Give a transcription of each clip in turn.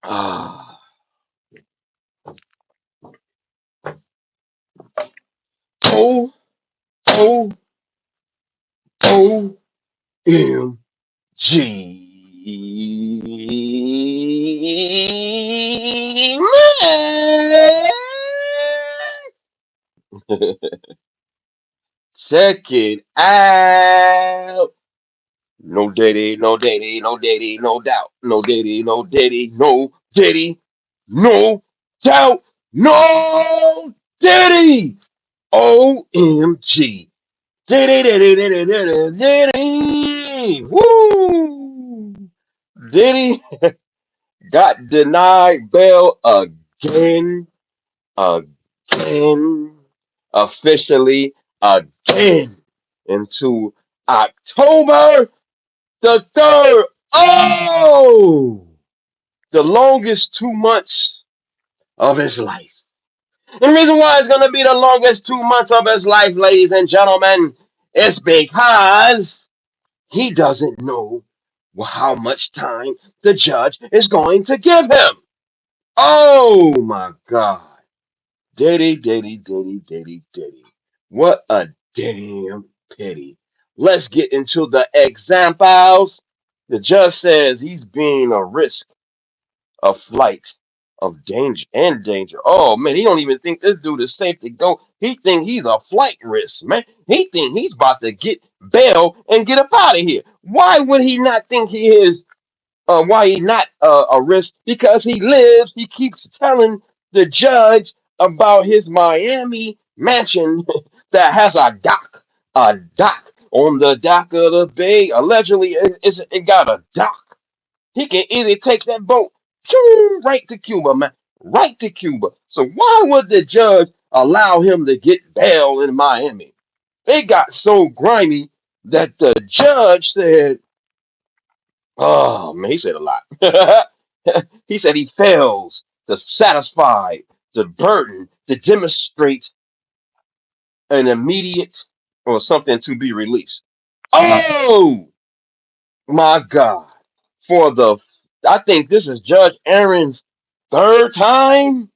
Ah, O O O M G. Man. Check it out. No Diddy, no Diddy, no Diddy, no doubt. No Diddy, no Diddy, no Diddy, no doubt. No Diddy. OMG. Diddy, Diddy, Diddy, Diddy, Diddy. Woo. Diddy got denied bail again, again, officially again into October the 3rd. Oh, the longest 2 months of his life. And the reason why it's going to be the longest 2 months of his life, ladies and gentlemen, is because he doesn't know how much time the judge is going to give him. Oh my God. Diddy, diddy, diddy, diddy, diddy. What a damn pity. Let's get into the examples. The judge says he's being a risk of flight, of danger and danger. Oh man, he don't even think this dude is safe to go. He think he's a flight risk, man. He think he's about to get bail and get up out of here. Why would he not think he is why he not a risk? Because he lives. He keeps telling the judge about his Miami mansion that has a dock on the dock of the bay. Allegedly, it got a dock. He can easily take that boat right to Cuba, man, right to Cuba. So why would the judge allow him to get bail in Miami? It got so grimy that the judge said, oh man, he said a lot. He said he fails to satisfy the burden to demonstrate an immediate or something to be released. Oh my God. For the I think this is Judge Aaron's third time.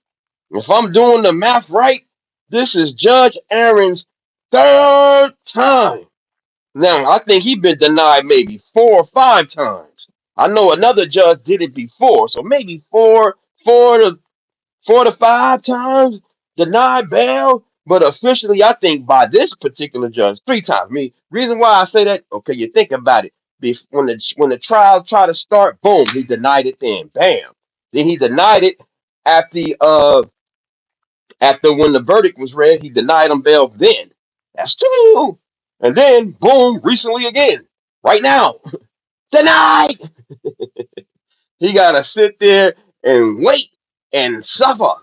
If I'm doing the math right, this is Judge Aaron's third time. Now, I think he been denied maybe 4 or 5 times. I know another judge did it before, so maybe four to 4 to 5 times denied bail. But officially, I think by this particular judge, 3 times. I mean, reason why I say that, okay, you think about it. When the trial tried to start, boom, he denied it. Then, bam, then he denied it at the after when the verdict was read, he denied him bail. Then that's two, and then boom, recently again, right now, denied. He gotta sit there and wait and suffer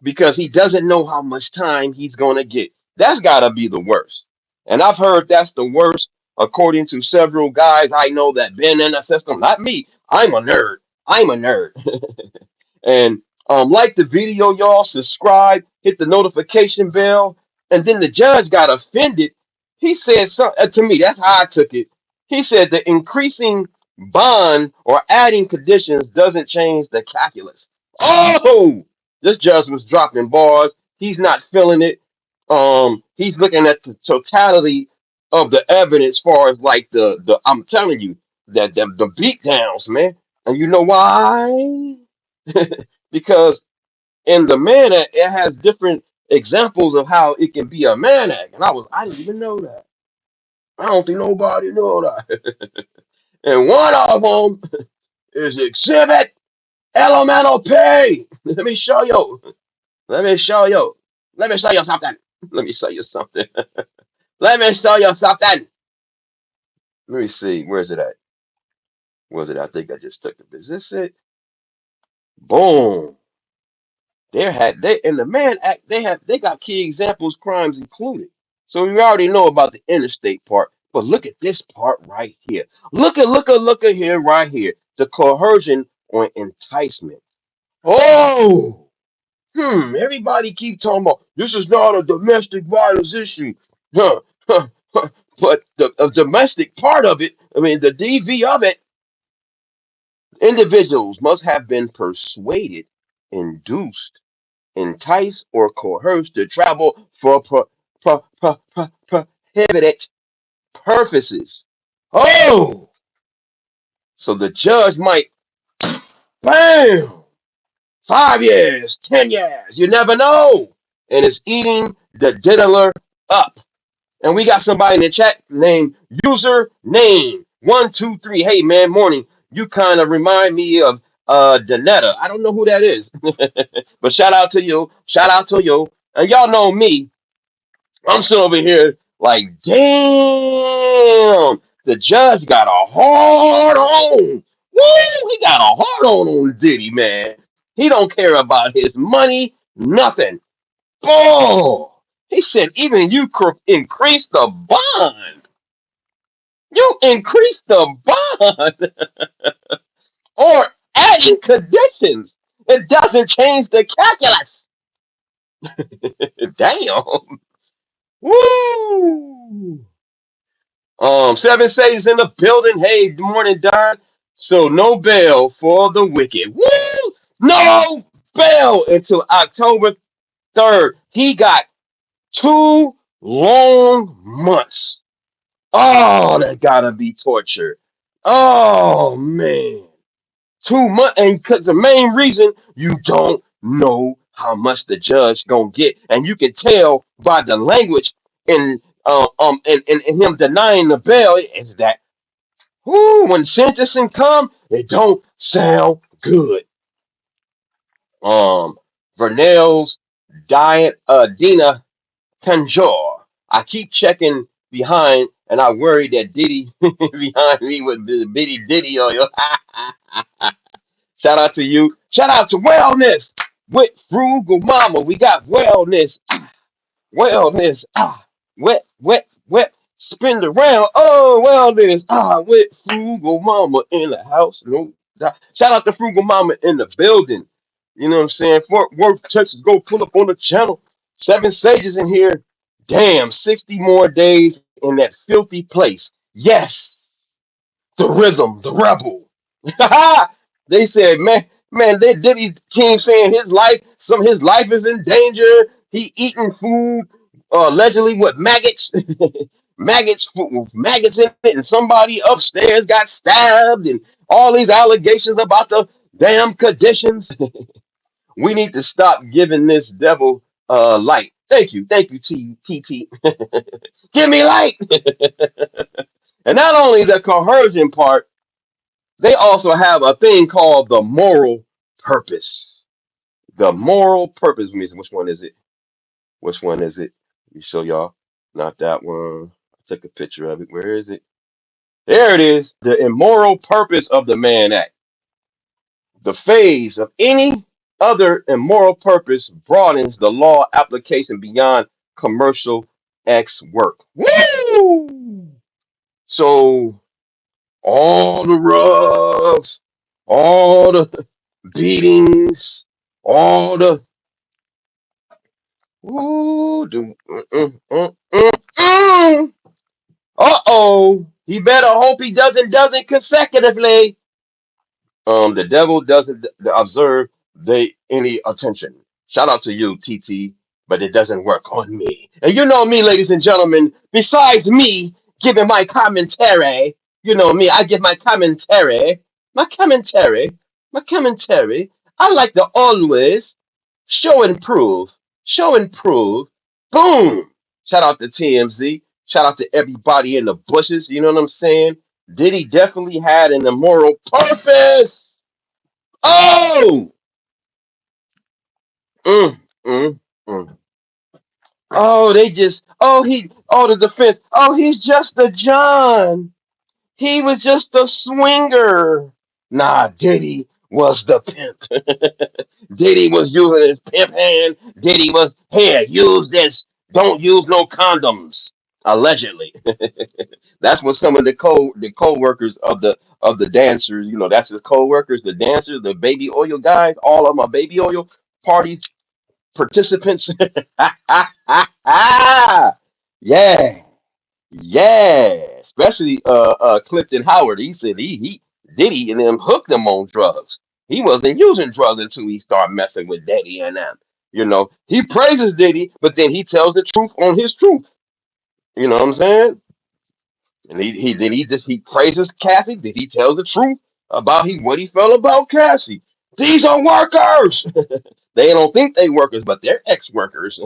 because he doesn't know how much time he's gonna get. That's gotta be the worst. And I've heard that's the worst, according to several guys I know that been in the system. Not me. I'm a nerd. I'm a nerd. And like the video, y'all, subscribe, hit the notification bell, and then the judge got offended. He said something to me. That's how I took it. He said the increasing bond or adding conditions doesn't change the calculus. Oh, this judge was dropping bars. He's not feeling it. He's looking at the totality of the evidence, as far as like the I'm telling you that the beat downs, man. And you know why? Because in the Mann Act, it has different examples of how it can be a Mann Act. And I didn't even know that. I don't think nobody know that. And one of them is Exhibit Elemental P. Let me show you. Let me show you. Let me show you something. Let me show you something. Let me show you something. Let me see. Where's it at? Was it? I think I just took it. Is this it? Boom. They in the Mann Act they got key examples crimes included. So we already know about the interstate part, but look at this part right here. Look at here right here. The coercion or enticement. Oh, everybody keep talking about this is not a domestic violence issue. Huh, huh, huh. But the domestic part of it, I mean the DV of it, Individuals must have been persuaded, induced, enticed, or coerced to travel for prohibited purposes. Oh, so the judge might, bam, 5 years, 10 years, you never know, and it's eating the diddler up. And we got somebody in the chat named user name 123. Hey man, morning. You kind of remind me of Danetta. I don't know who that is. But shout out to you. Shout out to you. And y'all know me. I'm sitting over here like, damn, the judge got a hard on. Woo! He got a hard on Diddy, man. He don't care about his money, nothing. Oh, he said, even you increase the bond. You increase the bond or adding conditions. It doesn't change the calculus. Damn. Woo. 7 sages in the building. Hey, good morning, Don. So no bail for the wicked. Woo! No bail until October 3rd. He got 2 long months. Oh, that gotta be torture. Oh man, 2 months, and because the main reason you don't know how much the judge gonna get, and you can tell by the language in him denying the bail is that when sentencing come, it don't sound good. Um, Vernell's diet, Dina Conjure. I keep checking behind, and I worry that Diddy behind me with the bitty Diddy on you. Shout out to you. Shout out to Wellness with Frugal Mama. We got Wellness. Wellness. Wet. Spin around. Oh, Wellness. With Frugal Mama in the house. No doubt. Shout out to Frugal Mama in the building. You know what I'm saying? Fort Worth, Texas. Go pull up on the channel. 7 sages in here. Damn, 60 more days in that filthy place. Yes, the rhythm, the rebel. They said, man, they Diddy King saying his life is in danger. He eating food, allegedly with maggots, maggots in it, and somebody upstairs got stabbed, and all these allegations about the damn conditions. We need to stop giving this devil light. Thank you, T. Give me light. And not only the coercion part, they also have a thing called the moral purpose. The moral purpose. Let me see, which one is it? Which one is it? Let me show y'all. Not that one. I took a picture of it. Where is it? There it is. The immoral purpose of the Mann Act. The phase of any other immoral purpose broadens the law application beyond commercial X work. Woo! So all the rugs, all the beatings, all the ooh, uh-oh. He better hope he doesn't consecutively. The devil doesn't observe they any attention. Shout out to you, TT, but it doesn't work on me. And you know me, ladies and gentlemen, besides me giving my commentary, you know me, I give my commentary, my commentary. I like to always show and prove, show and prove. Boom! Shout out to TMZ. Shout out to everybody in the bushes. You know what I'm saying? Diddy definitely had an immoral purpose. Oh, mm, mm, mm. Oh, they just. The defense. Oh, he's just a John. He was just a swinger. Nah, Diddy was the pimp. Diddy was using his pimp hand. Diddy was here. Use this. Don't use no condoms. Allegedly, that's what some of the co-workers of the dancers. You know, that's the co-workers, the dancers, the baby oil guys. All of my baby oil party participants. Yeah, yeah. Especially Clifton Howard. He said he Diddy and them hooked him on drugs. He wasn't using drugs until he started messing with Diddy and them. He praises Diddy, but then he tells the truth on his truth. You know what I'm saying? And he praises Cassie. Did he tell the truth about what he felt about Cassie? These are workers. They don't think they workers, but they're ex-workers.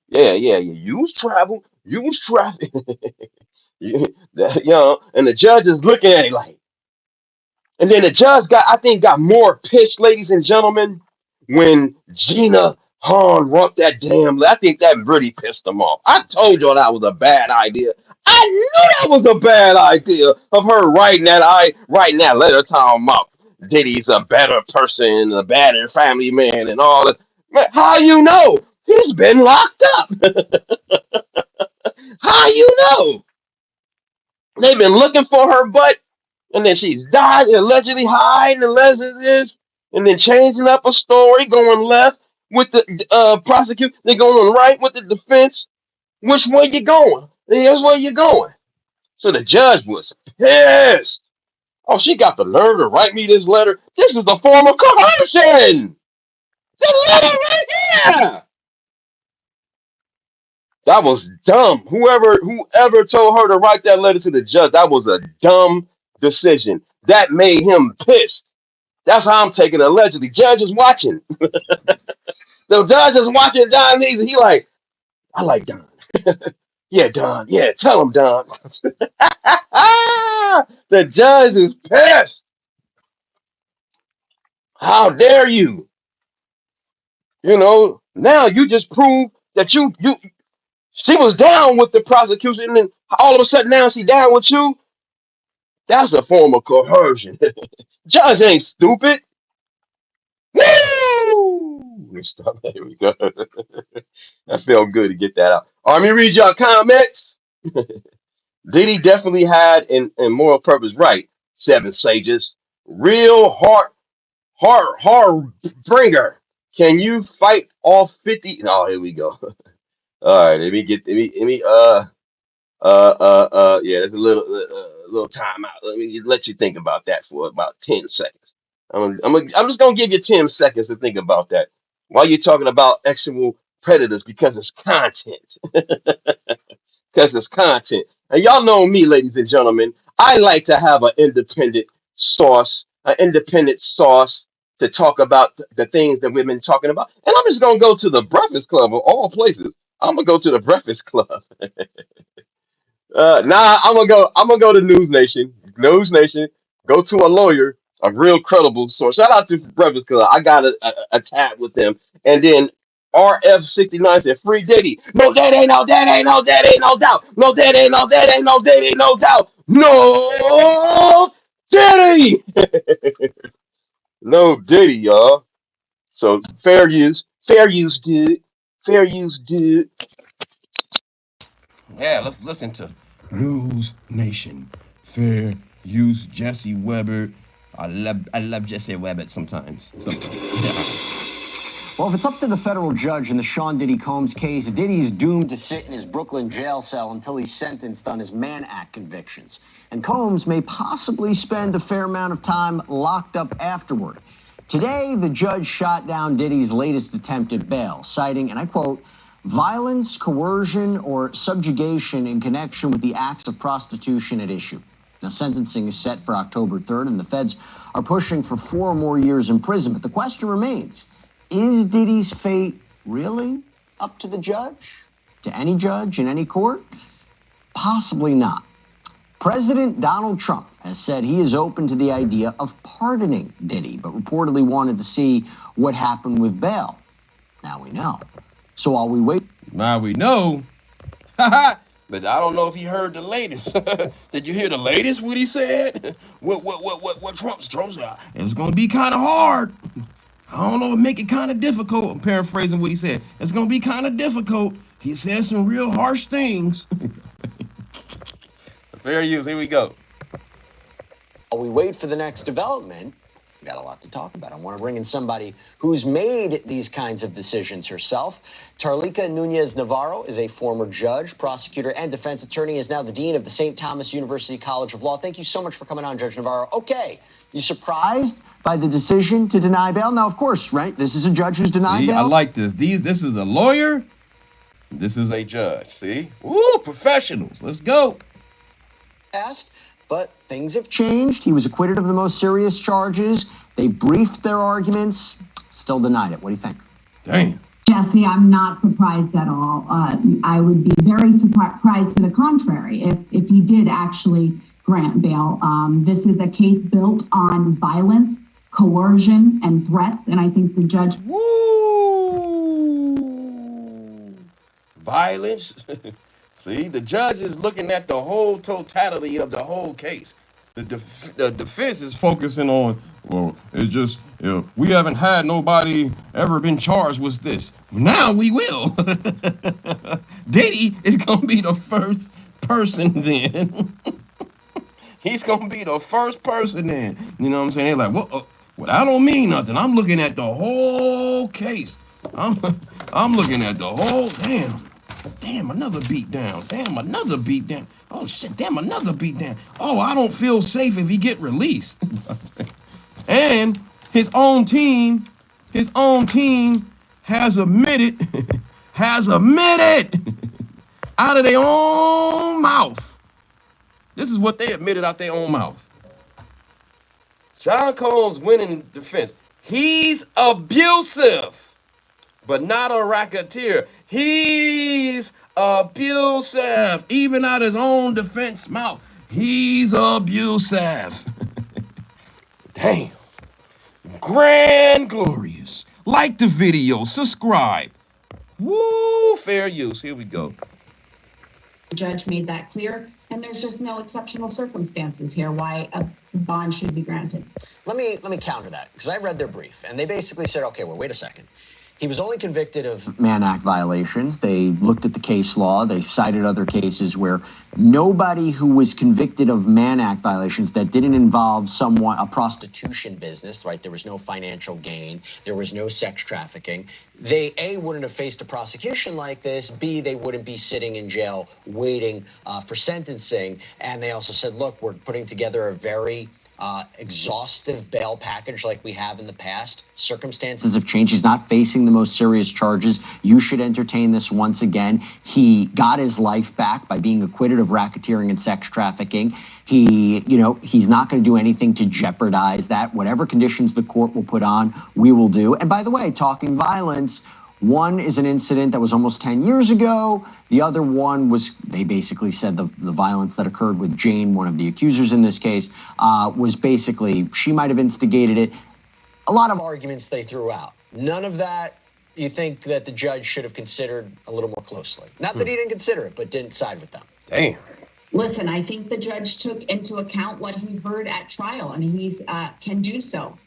Yeah, yeah, yeah. Use traffic. And the judge is looking at it like, and then the judge got more pissed, ladies and gentlemen, when Gina Hahn wrote that damn. I think that really pissed him off. I told y'all that was a bad idea. I knew that was a bad idea of her writing that letter talking about Diddy's a better person, a better family man, and all that. Man, how you know? He's been locked up. How you know? They've been looking for her butt, and then she's died, allegedly hiding the this, and then changing up a story, going left with the prosecution, then going right with the defense. Which way you going? Here's where you going. So the judge was pissed. Oh, she got the nerve to write me this letter. This is a form of coercion. The letter right here. That was dumb. Whoever told her to write that letter to the judge, that was a dumb decision. That made him pissed. That's how I'm taking it. Allegedly. Judge is watching. The judge is watching Don. He like, I like Don. Yeah, Don. Yeah, tell him, Don. The judge is pissed. How dare you? Now you just proved that you she was down with the prosecution, and all of a sudden now she down with you. That's a form of coercion. Judge ain't stupid. Woo! Stop. There we go. That felt good to get that out. All right, let me read y'all comments. Diddy definitely had in moral purpose right. Seven sages. Real heart bringer. Can you fight all 50? Oh, here we go. All right, yeah, there's a little time out. Let me let you think about that for about 10 seconds. I'm just gonna give you 10 seconds to think about that while you're talking about actual predators because it's content. Because it's content. And y'all know me, ladies and gentlemen. I like to have an independent source to talk about the things that we've been talking about. And I'm just gonna go to the Breakfast Club of all places. I'm gonna go to the Breakfast Club. Nah, I'm gonna go to News Nation. News Nation. Go to a lawyer, a real credible source. Shout out to Breakfast Club. I got a tab with them, and then RF69 said free Diddy. No, that ain't no doubt. No, that ain't no doubt. No Diddy. No Diddy, y'all. So fair use, dude. Fair use, dude. Yeah, let's listen to News Nation. Fair use Jesse Weber. I love Jesse Weber sometimes. Well, if it's up to the federal judge in the Sean Diddy Combs case, Diddy's doomed to sit in his Brooklyn jail cell until he's sentenced on his Mann Act convictions. And Combs may possibly spend a fair amount of time locked up afterward. Today, the judge shot down Diddy's latest attempt at bail, citing, and I quote, violence, coercion, or subjugation in connection with the acts of prostitution at issue. Now, sentencing is set for October 3rd, and the feds are pushing for 4 more years in prison. But the question remains, is Diddy's fate really up to the judge? To any judge in any court? Possibly not. President Donald Trump has said he is open to the idea of pardoning Diddy, but reportedly wanted to see what happened with bail. Now we know. So while we wait... Now we know. But I don't know if he heard the latest. Did you hear the latest? What he said? What Trump's it was gonna be kind of hard. I don't know, make it kind of difficult. I'm paraphrasing what he said. It's gonna be kind of difficult. He said some real harsh things. Fair use. Here we go. While we wait for the next development, we got a lot to talk about. I want to bring in somebody who's made these kinds of decisions herself. Tarlika Nunez Navarro is a former judge, prosecutor, and defense attorney, is now the dean of the St. Thomas University College of Law. Thank you so much for coming on, Judge Navarro. Okay, You surprised by the decision to deny bail? Now, of course, right? This is a judge who's denied bail. I like this. This is a lawyer. This is a judge. See? Woo, professionals. Let's go. But things have changed. He was acquitted of the most serious charges. They briefed their arguments, still denied it. What do you think? Damn. Jesse, I'm not surprised at all. I would be very surprised to the contrary if he did actually grant bail. This is a case built on violence, coercion, and threats, and I think the judge... Woo! Violence. See, the judge is looking at the whole totality of the whole case. The defense is focusing on, well, it's just, we haven't had nobody ever been charged with this. Now we will. Diddy is going to be the first person then. He's going to be the first person then. You know what I'm saying? They're like, well, I don't mean nothing. I'm looking at the whole case. I'm looking at the whole, Damn, another beat down. Damn, another beat down. Oh, shit, damn, another beat down. Oh, I don't feel safe if he get released. And his own team has admitted, out of their own mouth. This is what they admitted out their own mouth. Sean Combs winning defense. He's abusive, but not a racketeer. He's abusive. Even out his own defense mouth, he's abusive. Damn. Grand glorious. Like the video, subscribe. Woo, fair use. Here we go. The judge made that clear, and there's just no exceptional circumstances here why a bond should be granted. Let me counter that, because I read their brief, and they basically said, okay, well, wait a second. He was only convicted of Mann Act violations. They looked at the case law. They cited other cases where nobody who was convicted of Mann Act violations that didn't involve a prostitution business, right? There was no financial gain. There was no sex trafficking. They, A, wouldn't have faced a prosecution like this. B, they wouldn't be sitting in jail waiting for sentencing. And they also said, look, we're putting together a very exhaustive bail package like we have in the past. Circumstances have changed. He's not facing the most serious charges. You should entertain this once again. He got his life back by being acquitted of racketeering and sex trafficking. He's not going to do anything to jeopardize that. Whatever conditions the court will put on, we will do. And by the way, talking violence, one is an incident that was almost 10 years ago. The other one was, they basically said the violence that occurred with Jane, one of the accusers in this case, was basically, she might have instigated it. A lot of arguments they threw out. None of that you think that the judge should have considered a little more closely. Not that he didn't consider it, but didn't side with them. Damn. Listen, I think the judge took into account what he heard at trial, and he can do so.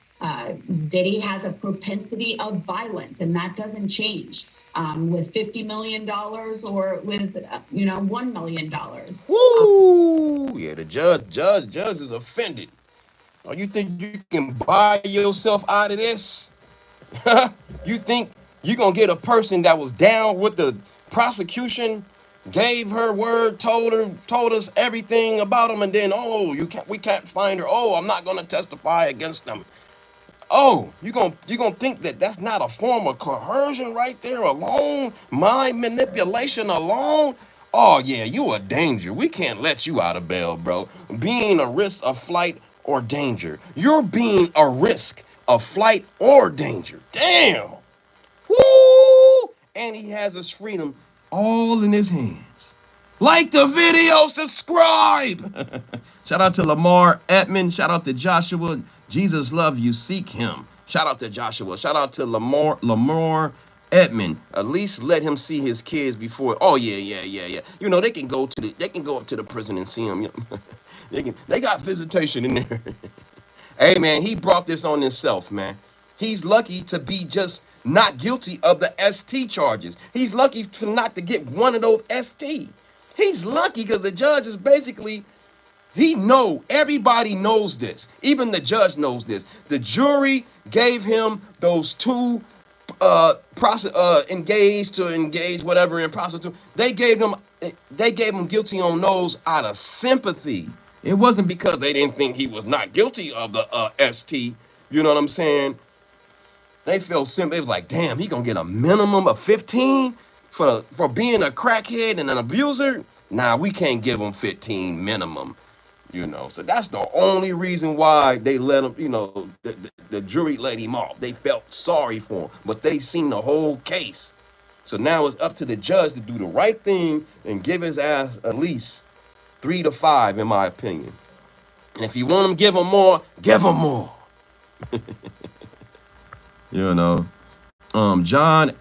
Diddy has a propensity of violence, and that doesn't change with $50 million or with, $1 million. Woo! Yeah, the judge is offended. Oh, you think you can buy yourself out of this? You think you're going to get a person that was down with the prosecution, gave her word, told us everything about him, and then, we can't find her. Oh, I'm not going to testify against them. Oh, you gonna think that that's not a form of coercion right there alone? Mind manipulation alone? Oh, yeah, you a danger. We can't let you out of bail, bro. Being a risk of flight or danger. You're being a risk of flight or danger. Damn. Woo! And he has his freedom all in his hands. Like the video, subscribe. Shout out to Lamar Edmond. Shout out to Joshua. Jesus love you. Seek him. Shout out to Joshua. Shout out to Lamar Edmond. At least let him see his kids before. Oh yeah. You know they can go up to the prison and see him. They got visitation in there. Hey man, he brought this on himself, man. He's lucky to be just not guilty of the ST charges. He's lucky not to get one of those ST. He's lucky because the judge is basically, everybody knows this. Even the judge knows this. The jury gave him those two engaged whatever in prostitute. They gave him guilty on those out of sympathy. It wasn't because they didn't think he was not guilty of the ST. You know what I'm saying? They felt simple. It was like, damn, he gonna get a minimum of 15 for being a crackhead and an abuser. Nah, we can't give him 15 minimum. You know, so that's the only reason why they let him. You know, the jury let him off. They felt sorry for him, but they seen the whole case. So now it's up to the judge to do the right thing and give his ass at least 3 to 5, in my opinion. And if you want him, give him more. Give him more. You know. John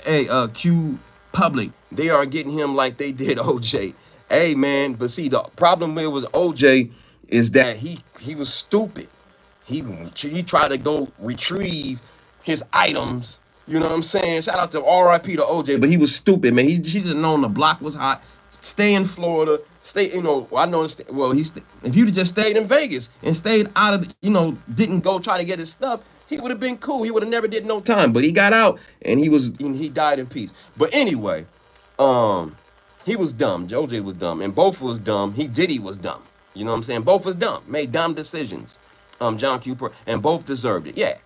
Q Public, they are getting him like they did OJ. Hey man, but see the problem with OJ is that he was stupid. He tried to go retrieve his items. You know what I'm saying? Shout out to R.I.P. to OJ, but he was stupid, man. He just known the block was hot. Stay in Florida. Stay, you know. I know. Well, if you'd have just stayed in Vegas and stayed out of, you know, didn't go try to get his stuff, he would have been cool. He would have never did no time. But he got out and he died in peace. But anyway, he was dumb. OJ was dumb, and both was dumb. Diddy was dumb. You know what I'm saying? Both was dumb. Made dumb decisions. John Cooper, and both deserved it. Yeah,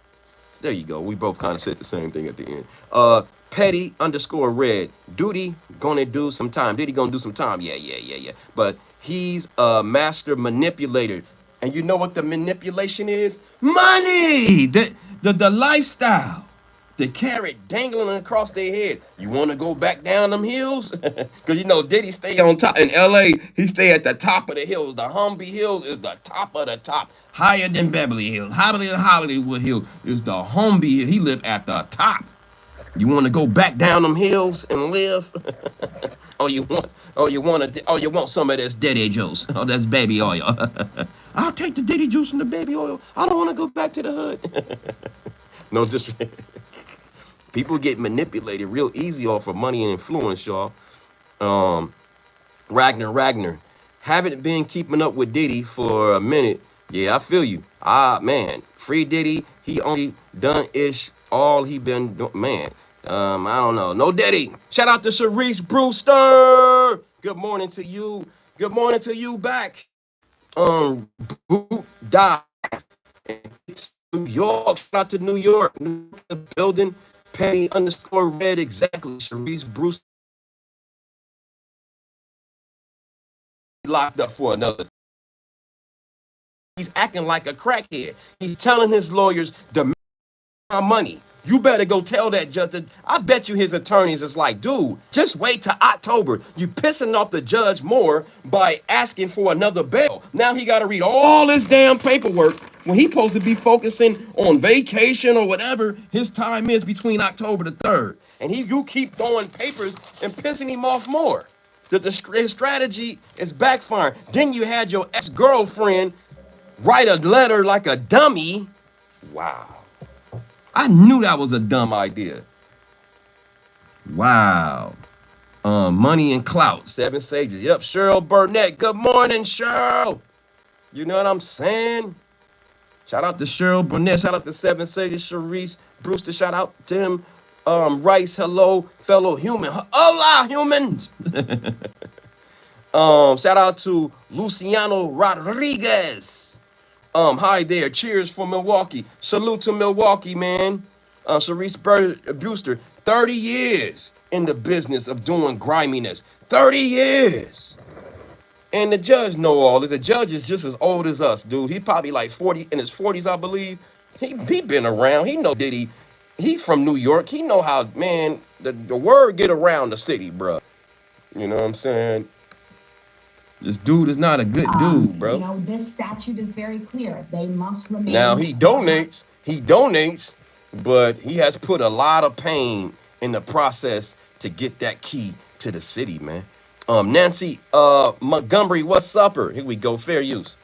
there you go. We both kind of said the same thing at the end. Petty _ red. Diddy gonna do some time. Diddy gonna do some time. Yeah. But he's a master manipulator. And you know what the manipulation is? Money! The lifestyle. The carrot dangling across their head. You want to go back down them hills? Because you know Diddy stay on top. In LA, he stay at the top of the hills. The Humvee Hills is the top of the top. Higher than Beverly Hills. Higher than Hollywood Hills is the Humvee Hill. He live at the top. You want to go back down them hills and live? you want some of this Diddy juice? Oh, that's baby oil. I'll take the Diddy juice and the baby oil. I don't want to go back to the hood. No, just people get manipulated real easy off of money and influence, y'all. Ragnar, haven't been keeping up with Diddy for a minute. Yeah, I feel you. Man, free Diddy. He only done ish all he been doing. Man, I don't know. No Diddy. Shout out to Sharice Brewster. Good morning to you. Good morning to you back. Boot dive. It's New York. Shout out to New York. New York the building. Petty _ red. Exactly. Sharice Brewster locked up for another. He's acting like a crackhead. He's telling his lawyers, demand my money. You better go tell that judge. I bet you his attorneys is like, dude, just wait till October. You pissing off the judge more by asking for another bail. Now he got to read all this damn paperwork when he supposed to be focusing on vacation or whatever his time is between October the 3rd. And you keep throwing papers and pissing him off more. His strategy is backfiring. Then you had your ex-girlfriend write a letter like a dummy. Wow. I knew that was a dumb idea. Wow. Money and clout. 7 Sages. Yep, Cheryl Burnett. Good morning, Cheryl. You know what I'm saying? Shout out to Cheryl Burnett. Shout out to 7 Sages. Sharice Brewster. Shout out to him. Rice. Hello, fellow human. Hola, humans. Shout out to Luciano Rodriguez. Hi there. Cheers for Milwaukee. Salute to Milwaukee, man. Sharice Brewster, 30 years in the business of doing griminess. 30 years. And the judge know all this. The judge is just as old as us, dude. He probably like 40 in his 40s, I believe. He been around. He know Diddy. He from New York. He know how, man, the word get around the city, bro. You know what I'm saying? This dude is not a good dude, bro. You know, this statute is very clear. They must remain. Now he donates, but he has put a lot of pain in the process to get that key to the city, man. Nancy Montgomery, what's upper? Here we go, fair use.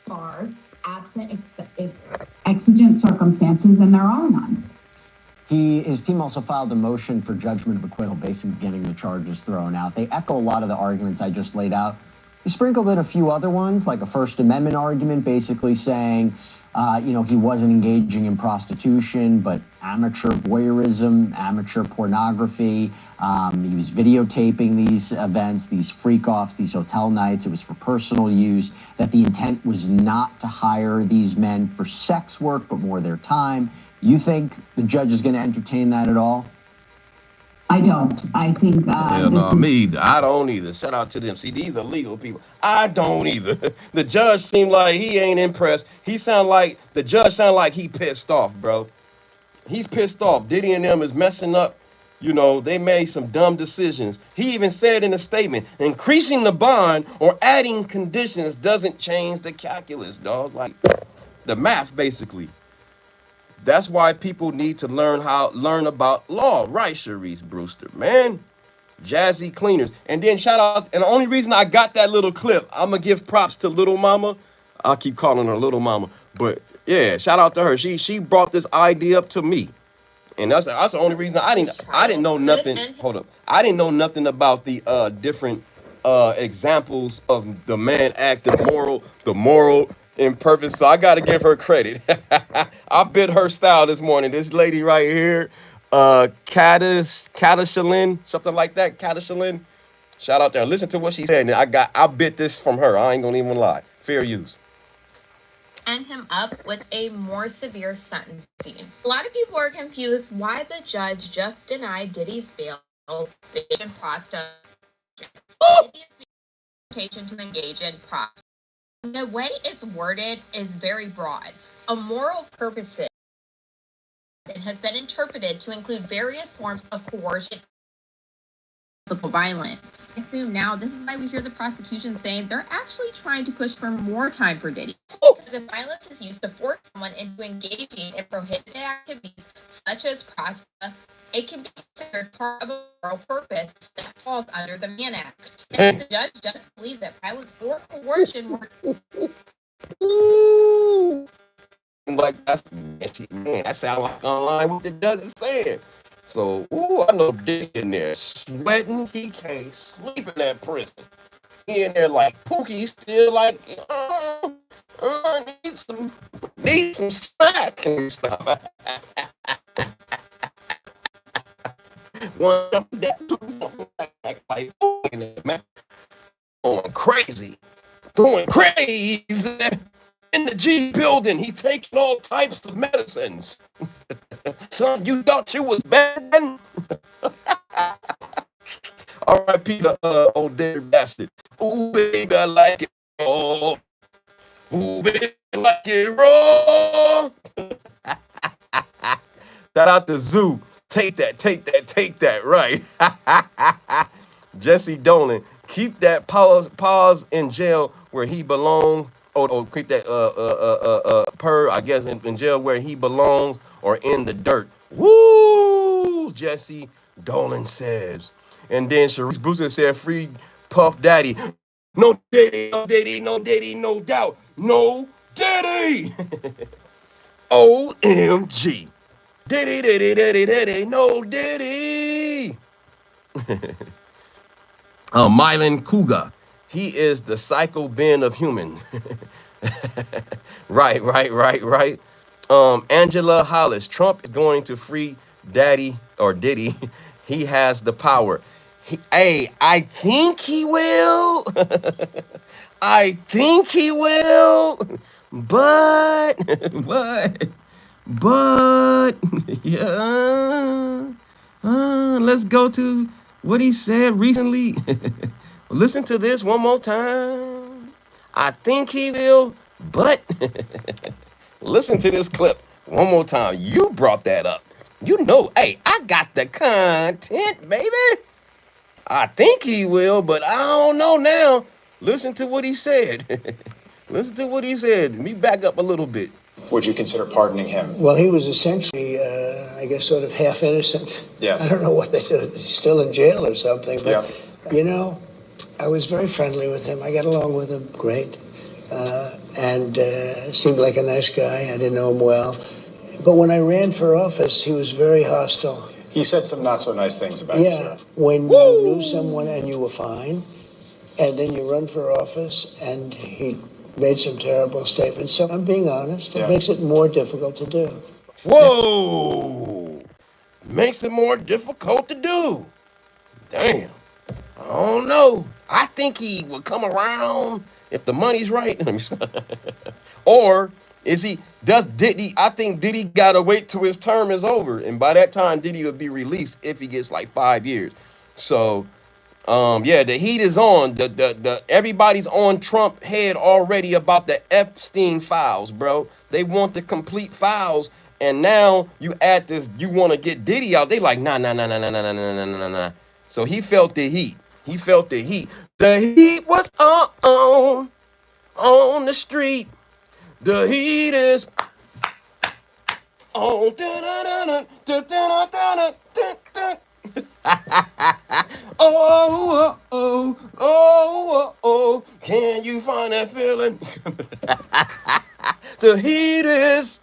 Bars, absent exigent circumstances, and there are none. His team also filed a motion for judgment of acquittal, basically getting the charges thrown out. They echo a lot of the arguments I just laid out. He sprinkled in a few other ones, like a First Amendment argument, basically saying, He wasn't engaging in prostitution, but amateur voyeurism, amateur pornography. He was videotaping these events, these freak-offs, these hotel nights. It was for personal use, that the intent was not to hire these men for sex work, but more their time. You think the judge is going to entertain that at all? I don't. I think me either. I don't either. Shout out to them. See, these are legal people. I don't either. The judge seemed like he ain't impressed. The judge sound like he pissed off, bro. He's pissed off. Diddy and them is messing up. They made some dumb decisions. He even said in a statement, increasing the bond or adding conditions doesn't change the calculus, dog. Like the math, basically. That's why people need to learn about law, right, Sharice Brewster, man. Jazzy Cleaners. And then shout out, and the only reason I got that little clip, I'm gonna give props to Little Mama. I'll keep calling her Little Mama, but yeah, shout out to her. She brought this idea up to me, and that's the only reason I didn't know nothing. Hold up, I didn't know nothing about the different examples of the Mann Act, the moral imperfect. So I got to give her credit. I bit her style this morning. This lady right here, Kadishalin, something like that. Kadishalin. Shout out there. Listen to what she said. I bit this from her. I ain't gonna even lie. Fair use. End him up with a more severe sentencing. A lot of people are confused why the judge just denied Diddy's bail in prostitution. Diddy's invitation to engage in prostitution. The way it's worded is very broad. Immoral purposes has been interpreted to include various forms of coercion and physical violence. I assume now this is why we hear the prosecution saying they're actually trying to push for more time for Diddy. Because if violence is used to force someone into engaging in prohibited activities such as prostitution, it can be considered part of a moral purpose that falls under the Mann Act. And the judge does believe that violence or coercion were... Ooh. Like that sounds like online what the judge is saying. So, I know Diddy in there sweating. He can't sleep in that prison. He in there like Pookie, still like, need some snack and stuff. One that like man, going crazy in the G building. He taking all types of medicines. Son, you thought you was bad? All right, Peter, old dirty bastard. Ooh, baby, I like it raw. Ooh, baby, I like it raw. Shout out to Zoo. Take that, right. Jesse Dolan, keep that pause in jail where he belongs. Or keep that I guess in jail where he belongs or in the dirt. Woo! Jesse Dolan says. And then Sharice Brewster said, free Puff Daddy. No Diddy, no Diddy, no Diddy, no doubt. No Diddy! OMG. Diddy, no Diddy. Mylan Kuga. He is the psycho Ben of human. Right. Angela Hollis. Trump is going to free Daddy or Diddy. He has the power. I think he will. I think he will. But, yeah. Let's go to what he said recently. Listen to this one more time. I think he will, but listen to this clip one more time. You brought that up. Hey, I got the content, baby. I think he will, but I don't know now. Listen to what he said. Listen to what he said. Let me back up a little bit. Would you consider pardoning him? Well, he was essentially, I guess, sort of half innocent. Yes. I don't know what they do. He's still in jail or something. But, yeah. I was very friendly with him. I got along with him great. And seemed like a nice guy. I didn't know him well. But when I ran for office, he was very hostile. He said some not so nice things about you, sir. When you knew someone and you were fine, and then you run for office and he made some terrible statements. So I'm being honest. It Yeah. makes it more difficult to do. Whoa! Makes it more difficult to do. Damn. I don't know. I think he will come around if the money's right. Or Diddy, I think Diddy gotta wait till his term is over. And by that time, Diddy will be released if he gets like 5 years. So yeah, the heat is on. The everybody's on Trump head already about the Epstein files, bro. They want the complete files, and now you add this. You want to get Diddy out? They like nah nah nah nah nah nah nah nah nah nah nah. So he felt the heat. He felt the heat. The heat was on the street. The heat is on. Oh, oh, oh, oh, oh, can you find that feeling? The heat is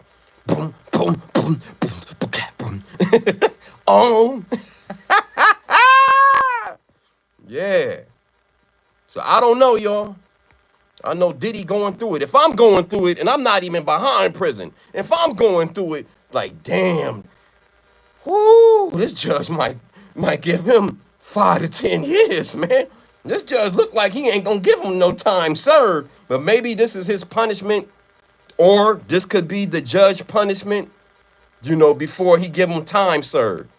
boom, boom, boom, boom, boom, boom. On. Yeah. So I don't know, y'all. I know Diddy going through it. If I'm going through it, and I'm not even behind prison, if I'm going through it, like, damn, whoo, this judge might give him 5 to 10 years, man. This judge look like he ain't gonna give him no time served. But maybe this is his punishment, or this could be the judge punishment, before he give him time served.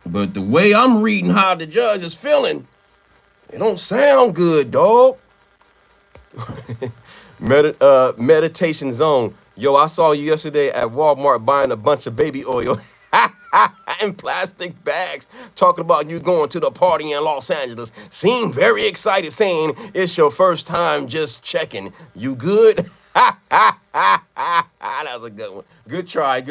But the way I'm reading how the judge is feeling, it don't sound good, dog. Meditation zone. Yo, I saw you yesterday at Walmart buying a bunch of baby oil in plastic bags, talking about you going to the party in Los Angeles. Seemed very excited, saying it's your first time just checking. You good? That was a good one. Good try,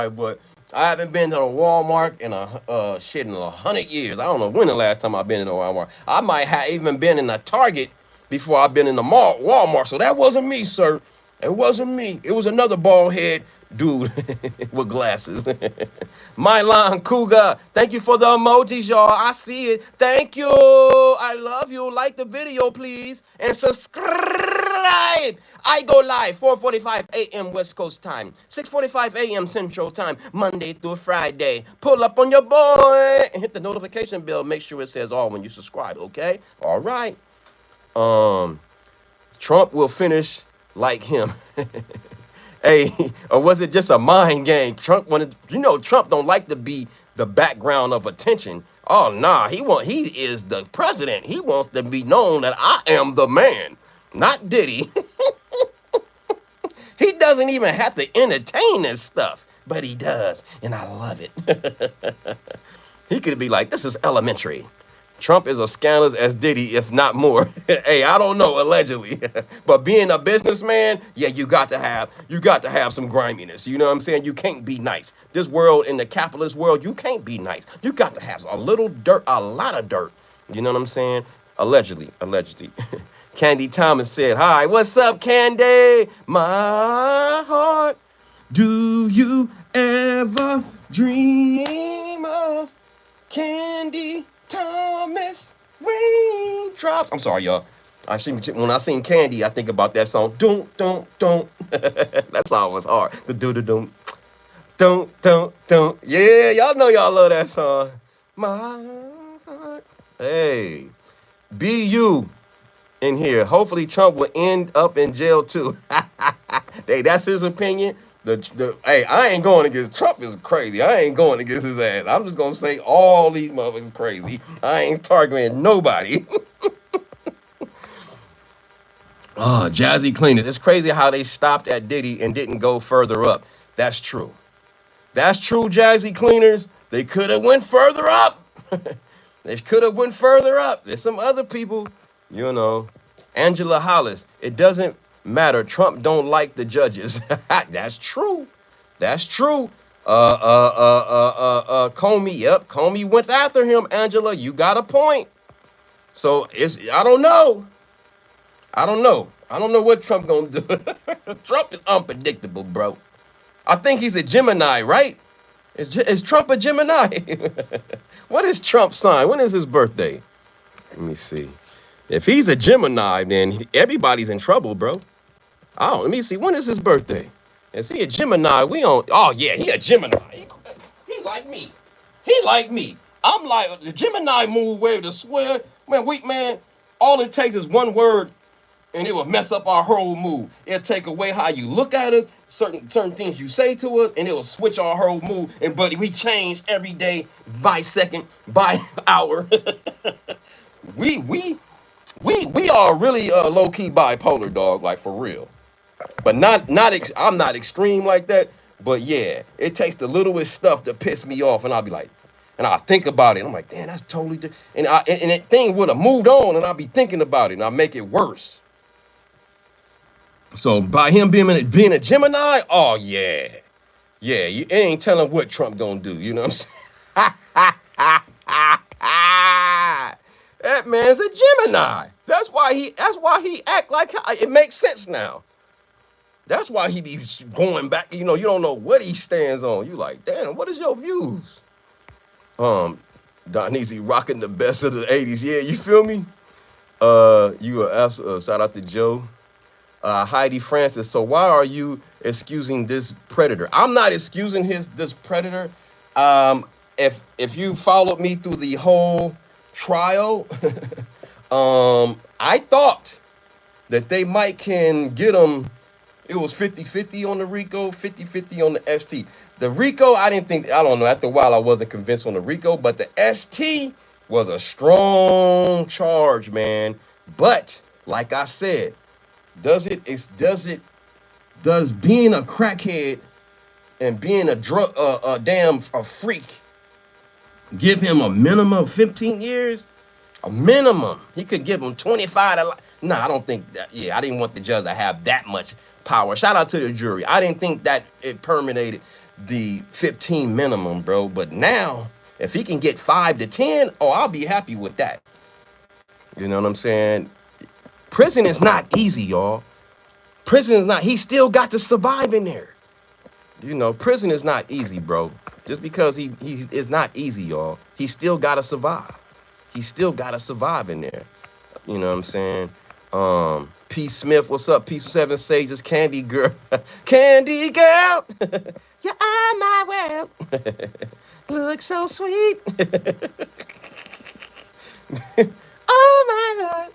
but I haven't been to a Walmart in in 100 years. I don't know when the last time I've been in a Walmart. I might have even been in a Target before I've been in the mall, Walmart. So that wasn't me, sir. It wasn't me. It was another bald head dude with glasses. Mylan Cougar, thank you for the emojis, y'all. I see it. Thank you. I love you. Like the video, please. And subscribe. I go live 4:45 a.m. West Coast time, 6:45 a.m. Central time, Monday through Friday. Pull up on your boy and hit the notification bell. Make sure it says all when you subscribe, okay? All right. Trump will finish like him. Hey, or was it just a mind game? Trump wanted, Trump don't like to be the background of attention. Oh nah, he is the president. He wants to be known that I am the man, not Diddy. He doesn't even have to entertain this stuff, but he does, and I love it. He could be like, this is elementary. Trump is as scandalous as Diddy, if not more. Hey, I don't know, allegedly. But being a businessman, yeah, you got to have some griminess. You know what I'm saying? You can't be nice. This world, in the capitalist world, you can't be nice. You got to have a little dirt, a lot of dirt. You know what I'm saying? Allegedly. Candy Thomas said, hi, what's up, Candy? My heart, do you ever dream of Candy Thomas raindrops? I'm sorry, y'all. When I sing Candy, I think about that song. Don't. That song was hard. The don't. Yeah, y'all know y'all love that song. My heart. Hey, be you in here. Hopefully Trump will end up in jail too. Hey, that's his opinion. Hey, I ain't going against Trump. Is crazy. I ain't going against his ass. I'm just gonna say all these motherfuckers crazy. I ain't targeting nobody. Oh, Jazzy Cleaners. It's crazy how they stopped at Diddy and didn't go further up. That's true. That's true, Jazzy Cleaners. They could have went further up. They could have went further up. There's some other people, Angela Hollis. It doesn't matter. Trump don't like the judges. That's true. Comey. Yep. Comey went after him. Angela, you got a point. So I don't know. I don't know what Trump gonna do. Trump is unpredictable, bro. I think he's a Gemini, right? Is Trump a Gemini? What is Trump's sign? When is his birthday? Let me see. If he's a Gemini, then everybody's in trouble, bro. Oh, let me see. When is his birthday? Is he a Gemini? We on. Oh yeah, he a Gemini. He like me. He like me. I'm like the Gemini move where to swear. Man, all it takes is one word and it will mess up our whole mood. It'll take away how you look at us, certain things you say to us, and it will switch our whole mood. And buddy, we change every day, by second, by hour. we we we are really low key bipolar, dog. Like for real. But I'm not extreme like that. But yeah, it takes the littlest stuff to piss me off, and I'll be like, and I'll think about it. I'm like, damn, that's totally different. And that thing would have moved on, and I'll be thinking about it, and I'll make it worse. So by him being a Gemini, oh yeah, yeah, you ain't telling what Trump gonna do. You know what I'm saying? That man's a Gemini. That's why he act like it makes sense now. That's why he be going back. You know, you don't know what he stands on. You like, damn, what is your views? Donese rocking the best of the '80s. Yeah, you feel me? Shout out to Joe. Heidi Francis. So why are you excusing this predator? I'm not excusing this predator. If you followed me through the whole trial, I thought that they might can get him. It was 50-50 on the RICO, 50-50 on the ST. The RICO, I don't know. After a while, I wasn't convinced on the RICO, but the ST was a strong charge, man. But like I said, does being a crackhead and being a freak give him a minimum of 15 years? A minimum. He could give him 25 to life. No, I don't think that. Yeah, I didn't want the judge to have that much power. Shout out to the jury. I didn't think that it permeated the 15 minimum, bro. But now, if he can get 5 to 10, oh, I'll be happy with that. You know what I'm saying? Prison is not easy, y'all. Prison is not. He still got to survive in there. You know, prison is not easy, bro. Just because he is not easy, y'all. He still got to survive. He still got to survive in there. You know what I'm saying? P. Smith, what's up? P7 Sages, Candy Girl. Candy Girl. You are my world. Look so sweet. Oh my Lord.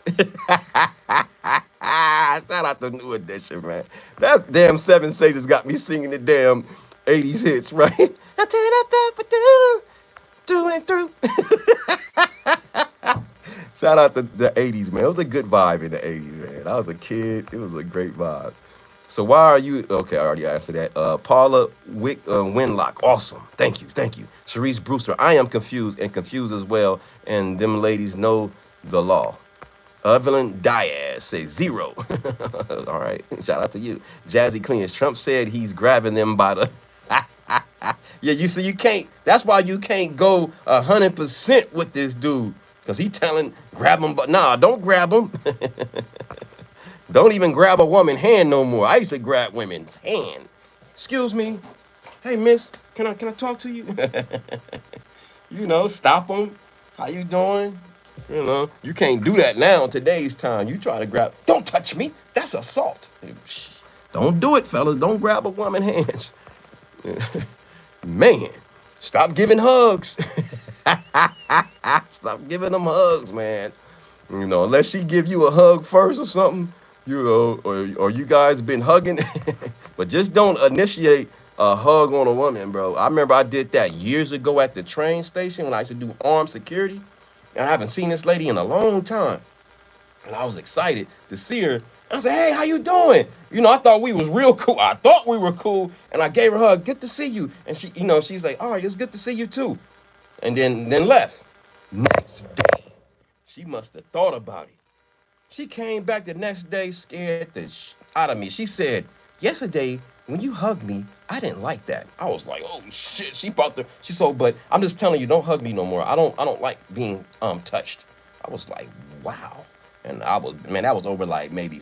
Shout out to New Edition, man. That's damn 7 Sages got me singing the damn 80s hits, right? I turn up through and through. Shout out to the 80s, man. It was a good vibe in the 80s, man. I was a kid. It was a great vibe. So why are you... Okay, I already answered that. Paula Winlock. Awesome. Thank you. Sharice Brewster. I am confused and confused as well. And them ladies know the law. Evelyn Diaz says 0. All right. Shout out to you. Jazzy Cleans. Trump said he's grabbing them by the... Yeah, you see, you can't... That's why you can't go 100% with this dude. Because he telling, grab him, but nah, don't grab him. Don't even grab a woman's hand no more. I used to grab women's hand. Excuse me. Hey, miss, can I talk to you? You know, stop them. How you doing? You know, you can't do that now in today's time. You try to grab, don't touch me. That's assault. Don't do it, fellas. Don't grab a woman's hands. Man, stop giving hugs. Stop giving them hugs, man. You know, unless she give you a hug first or something, you know, or you guys been hugging. But just don't initiate a hug on a woman, bro. I remember I did that years ago at the train station when I used to do armed security. And I haven't seen this lady in a long time. And I was excited to see her. I said, hey, how you doing? You know, I thought we was real cool. I thought we were cool. And I gave her a hug. Good to see you. And she, you know, she's like, all right, it's good to see you too. And then left. Next day, she must have thought about it. She came back the next day scared the out of me. She said, yesterday, when you hugged me, I didn't like that. I was like, oh shit. She said, but I'm just telling you, don't hug me no more. I don't like being touched. I was like, wow. And that was over like maybe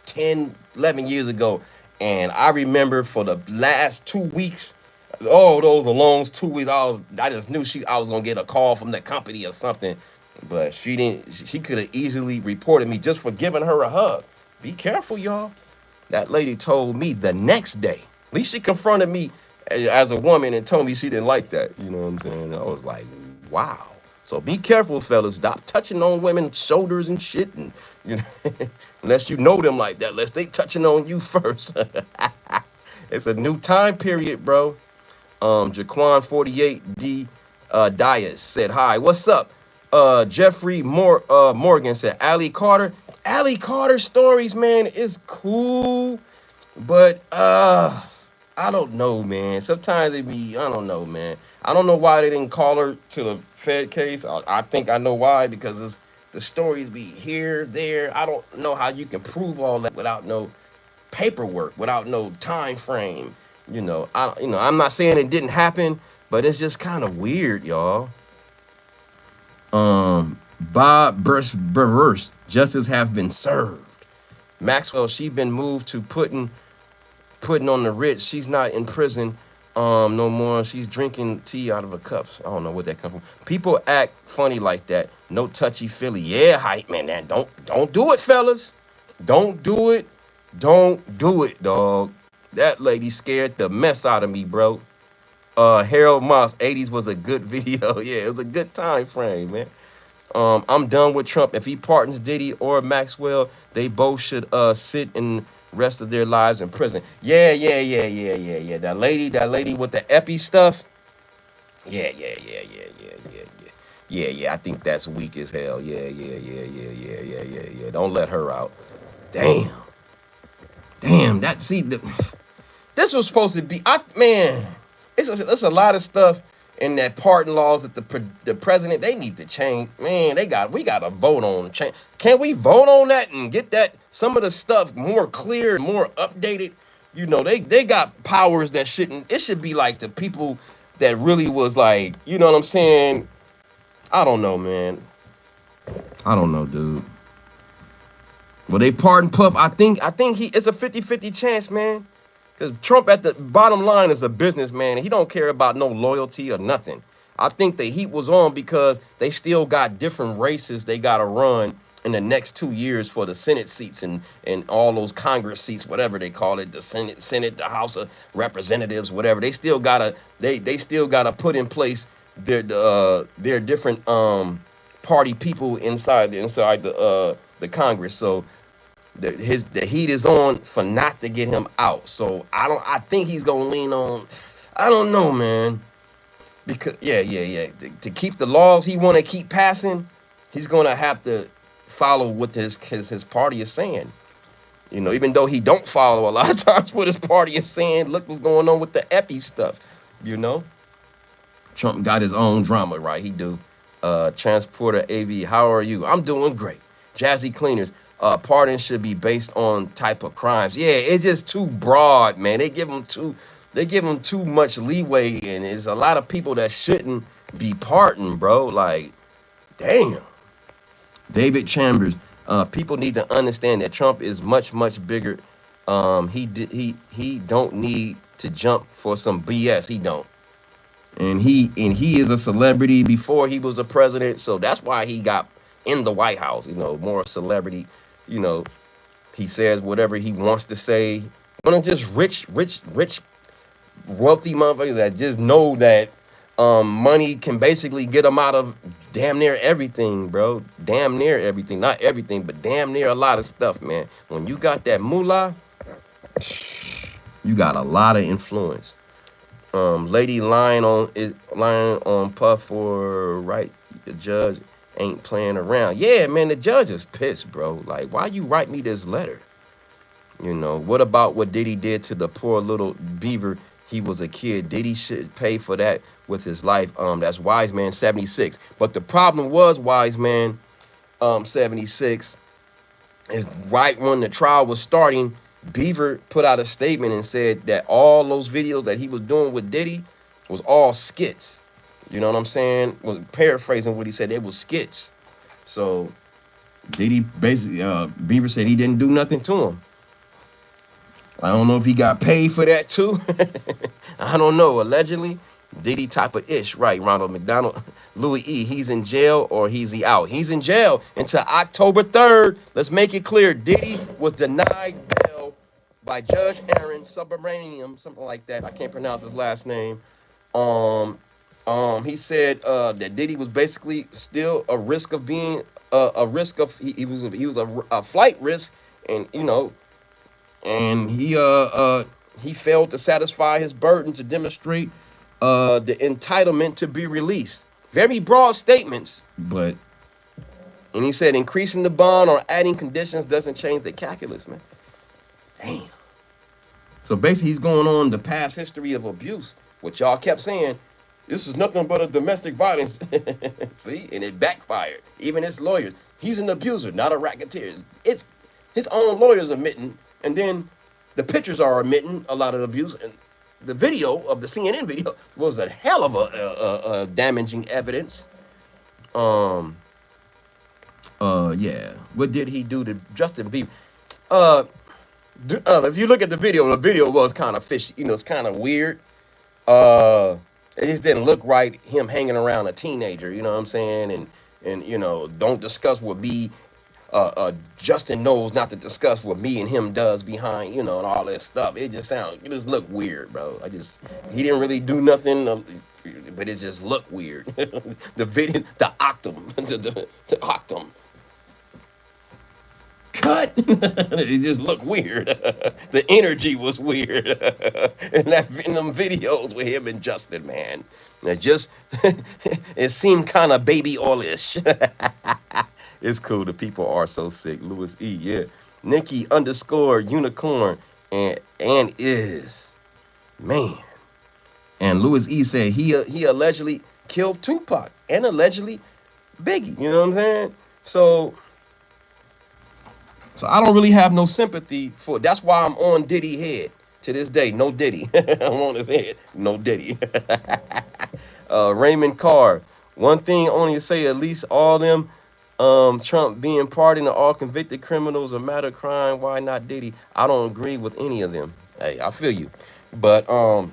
10, 11 years ago. And I remember for the last 2 weeks, oh, those were long 2 weeks. I just knew I was gonna get a call from the company or something. But she didn't. She could have easily reported me just for giving her a hug. Be careful, y'all. That lady told me the next day. At least she confronted me as a woman and told me she didn't like that. You know what I'm saying? I was like, wow. So be careful, fellas. Stop touching on women's shoulders and shit, and you know, unless you know them like that, unless they touching on you first. It's a new time period, bro. Jaquan 48D Dias said hi. What's up? Jeffrey Morgan said Ali Carter. Ali Carter stories, man, is cool, but I don't know, man. Sometimes they be, I don't know, man. I don't know why they didn't call her to the Fed case. I think I know why, because the stories be here, there. I don't know how you can prove all that without no paperwork, without no time frame. I'm not saying it didn't happen, but it's just kind of weird, y'all. Bob Burst, justice have been served. Maxwell, she been moved to putting on the rich. She's not in prison no more. She's drinking tea out of a cup. I don't know where that comes from. People act funny like that. No touchy feely. Yeah, hype man. That don't do it, fellas. Don't do it. Don't do it, dog. That lady scared the mess out of me, bro. Harold Moss, 80s was a good video. Yeah, it was a good time frame, man. I'm done with Trump. If he pardons Diddy or Maxwell, they both should sit in rest of their lives in prison. Yeah. That lady with the epi stuff. Yeah. I think that's weak as hell. Yeah. Don't let her out. Damn. This was supposed to be. Man, it's a lot of stuff in that pardon laws that the president, they need to change. Man, we got to vote on change. Can we vote on that and get that some of the stuff more clear, more updated? They got powers that shouldn't. It should be like the people that really was like, you know what I'm saying? I don't know, man. I don't know, dude. Well, they pardon Puff. I think it's a 50-50 chance, man. Because Trump, at the bottom line, is a businessman. And he don't care about no loyalty or nothing. I think the heat was on because they still got different races they got to run in the next 2 years for the Senate seats and all those Congress seats, whatever they call it, the Senate, the House of Representatives, whatever. They still gotta put in place their different party people inside the Congress. So the heat is on for not to get him out. So I think he's gonna lean on. I don't know, man. Because yeah. To keep the laws he want to keep passing, he's gonna have to follow what his party is saying. Even though he don't follow a lot of times what his party is saying. Look what's going on with the epi stuff. You know, Trump got his own drama, right? He do. Transporter AV, how are you? I'm doing great. Jazzy Cleaners, pardon should be based on type of crimes. Yeah, it's just too broad, man. They give them too much leeway, and there's a lot of people that shouldn't be pardoned, bro. Like, damn. David Chambers, people need to understand that Trump is much, much bigger. He don't need to jump for some BS. He don't. And he is a celebrity before he was a president, so that's why he got in the White House. More celebrity. You know, he says whatever he wants to say. One of just rich, wealthy motherfuckers that just know that money can basically get them out of damn near everything, bro. Damn near everything, not everything, but damn near a lot of stuff, man. When you got that moolah, you got a lot of influence. Lady lying on Puff for right. The judge ain't playing around. Yeah, man, the judge is pissed, bro. Like, why you write me this letter? What about what Diddy did to the poor little beaver? He was a kid. Diddy should pay for that with his life. That's Wise Man 76. But the problem was Wise Man 76 is right when the trial was starting. Beaver put out a statement and said that all those videos that he was doing with Diddy was all skits. You know what I'm saying? Was paraphrasing what he said. They were skits. So Diddy basically, Beaver said he didn't do nothing to him. I don't know if he got paid for that too. I don't know. Allegedly, Diddy type of ish, right? Ronald McDonald, Louis E. He's in jail or he's out. He's in jail until October 3rd. Let's make it clear. Diddy was denied bail by Judge Aaron Subramaniam, something like that. I can't pronounce his last name. He said that Diddy was basically still a risk of being a risk of he was a flight risk, and he failed to satisfy his burden to demonstrate the entitlement to be released. Very broad statements, but and he said increasing the bond or adding conditions doesn't change the calculus, man. Damn. So basically, he's going on the past history of abuse, which y'all kept saying. This is nothing but a domestic violence. See, and it backfired. Even his lawyers. He's an abuser, not a racketeer. It's his own lawyers admitting, and then the pictures are admitting a lot of abuse. And the video of the CNN video was a hell of a damaging evidence. Yeah. What did he do to Justin Bieber? If you look at the video was kind of fishy. It's kind of weird. It just didn't look right. Him hanging around a teenager. You know what I'm saying? And don't discuss what me. Justin knows not to discuss what me and him does behind, and all that stuff. It just looked weird, bro. He didn't really do nothing, but it just looked weird. The video, the octum, the octum. Cut. It just looked weird. The energy was weird. In them videos with him and Justin, man. It seemed kind of baby oil-ish. It's cool. The people are so sick. Louis E. Yeah. Nikki _unicorn and is. Man. And Louis E. said he allegedly killed Tupac and allegedly Biggie. You know what I'm saying? So I don't really have no sympathy for it. That's why I'm on Diddy head to this day. No Diddy. I'm on his head. No Diddy. Raymond Carr. One thing only to say, at least all them Trump being pardoned to all convicted criminals a matter of crime. Why not Diddy? I don't agree with any of them. Hey, I feel you. But oh